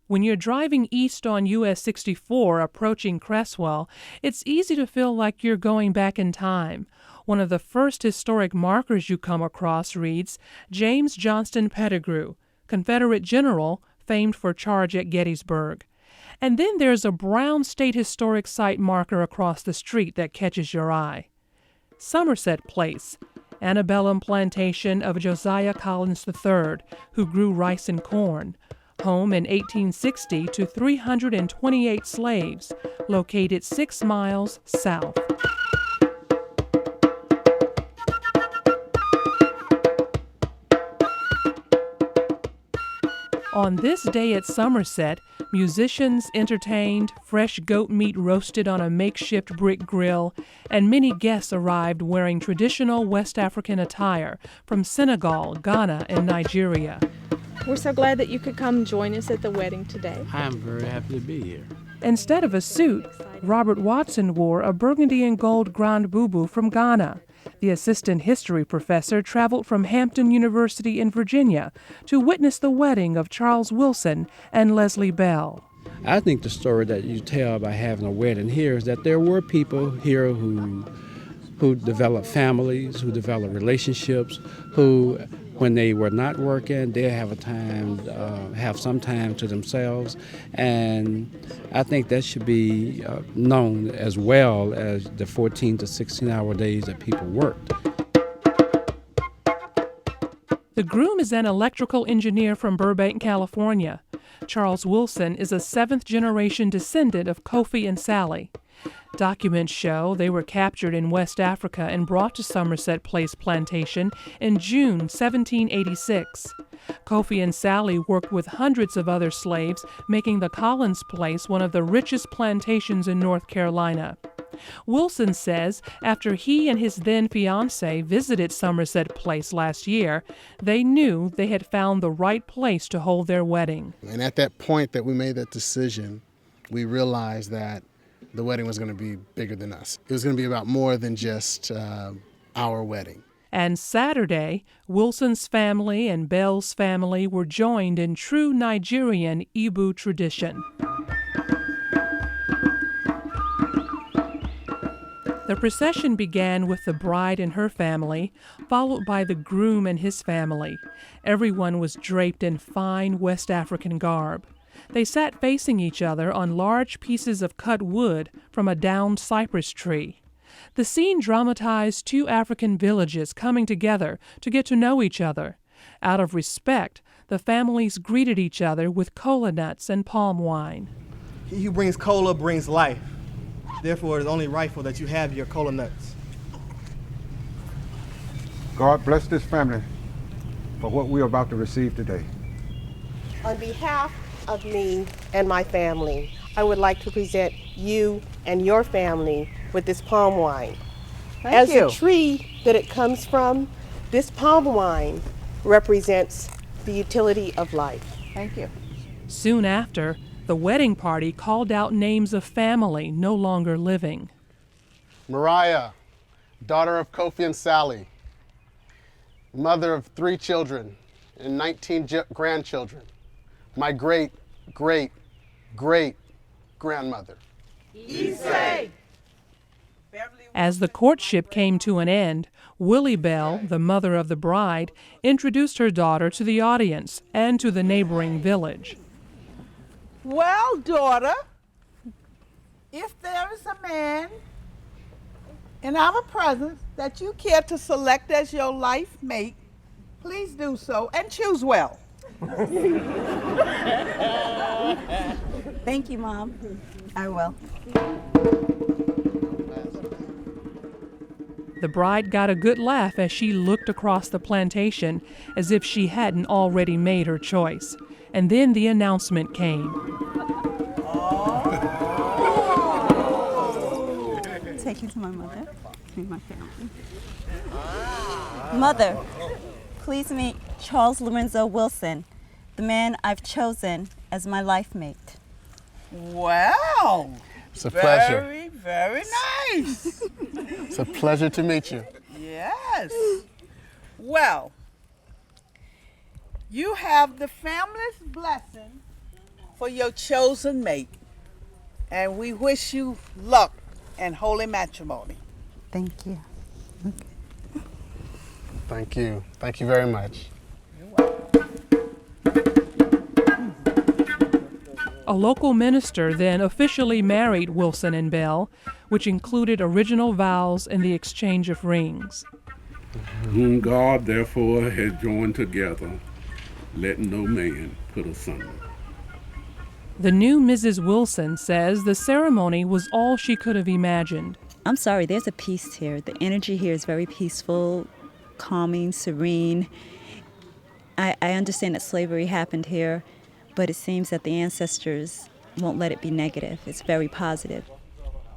When you're driving east on US 64 approaching Creswell, it's easy to feel like you're going back in time. One of the first historic markers you come across reads, James Johnston Pettigrew, Confederate general, famed for charge at Gettysburg. And then there's a brown state historic site marker across the street that catches your eye. Somerset Place, antebellum plantation of Josiah Collins III, who grew rice and corn. Home in 1860 to 328 slaves, located 6 miles south. On this day at Somerset, musicians entertained, fresh goat meat roasted on a makeshift brick grill, and many guests arrived wearing traditional West African attire from Senegal, Ghana, and Nigeria. We're so glad that you could come join us at the wedding today. I'm very happy to be here. Instead of a suit, Robert Watson wore a burgundy and gold grand boubou from Ghana. The assistant history professor traveled from Hampton University in Virginia to witness the wedding of Charles Wilson and Leslie Bell. I think the story that you tell by having a wedding here is that there were people here who developed families, who developed relationships, who, when they were not working, they have some time to themselves, and I think that should be known as well as the 14 to 16-hour days that people worked. The groom is an electrical engineer from Burbank, California. Charles Wilson is a 7th-generation descendant of Kofi and Sally. Documents show they were captured in West Africa and brought to Somerset Place Plantation in June 1786. Kofi and Sally worked with hundreds of other slaves, making the Collins Place one of the richest plantations in North Carolina. Wilson says after he and his then-fiancée visited Somerset Place last year, they knew they had found the right place to hold their wedding. And at that point that we made that decision, we realized that the wedding was going to be bigger than us. It was going to be about more than just our wedding. And Saturday, Wilson's family and Bell's family were joined in true Nigerian Igbo tradition. The procession began with the bride and her family, followed by the groom and his family. Everyone was draped in fine West African garb. They sat facing each other on large pieces of cut wood from a downed cypress tree. The scene dramatized 2 African villages coming together to get to know each other. Out of respect, the families greeted each other with cola nuts and palm wine. He who brings cola brings life. Therefore, it is only rightful that you have your cola nuts. God bless this family for what we are about to receive today. On behalf of me and my family, I would like to present you and your family with this palm wine. As the tree that it comes from, this palm wine represents the utility of life. Thank you. Soon after, the wedding party called out names of family no longer living. Mariah, daughter of Kofi and Sally, mother of 3 children and 19 grandchildren. My great-great-great-grandmother. As the courtship came to an end, Willie Bell, the mother of the bride, introduced her daughter to the audience and to the neighboring village. Well, daughter, if there is a man in our presence that you care to select as your life mate, please do so and choose well. Thank you, Mom. I will. The bride got a good laugh as she looked across the plantation as if she hadn't already made her choice. And then the announcement came. Take you to my mother and my family. Mother, please meet Charles Lorenzo Wilson, the man I've chosen as my life mate. Wow. It's a pleasure. Very, very nice. It's a pleasure to meet you. Yes. Well, you have the family's blessing for your chosen mate, and we wish you luck and holy matrimony. Thank you. Thank you. Thank you very much. A local minister then officially married Wilson and Bell, which included original vows and the exchange of rings. Whom God therefore has joined together, let no man put asunder. The new Mrs. Wilson says the ceremony was all she could have imagined. I'm sorry, there's a peace here. The energy here is very peaceful, calming, serene. I understand that slavery happened here, but it seems that the ancestors won't let it be negative. It's very positive.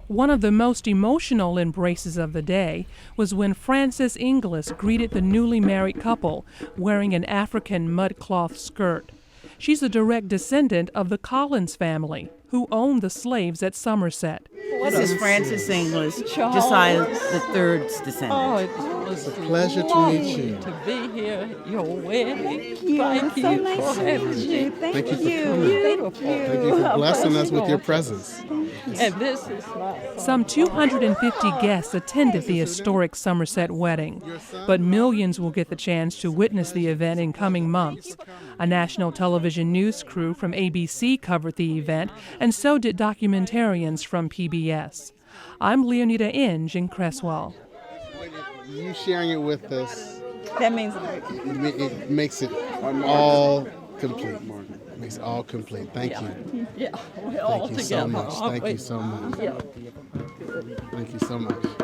One of the most emotional embraces of the day was when Frances Inglis greeted the newly married couple wearing an African mudcloth skirt. She's a direct descendant of the Collins family, who owned the slaves at Somerset. This is Frances Inglis, Josiah III's descendant. Oh, it was a pleasure to meet you. To be here at your wedding. Thank you. It's so nice to meet you. Thank you. Thank you for blessing us with your presence. And this is Some 250 guests attended the historic Somerset wedding, but millions will get the chance to witness the event in coming months. A national television news crew from ABC covered the event, and so did documentarians from PBS. I'm Leoneda Inge in Creswell. You sharing it with us, That means it makes it all complete. It makes it all complete. Thank you. Yeah, we're all Thank you together. so much. Thank you so much. Yeah. Thank you so much.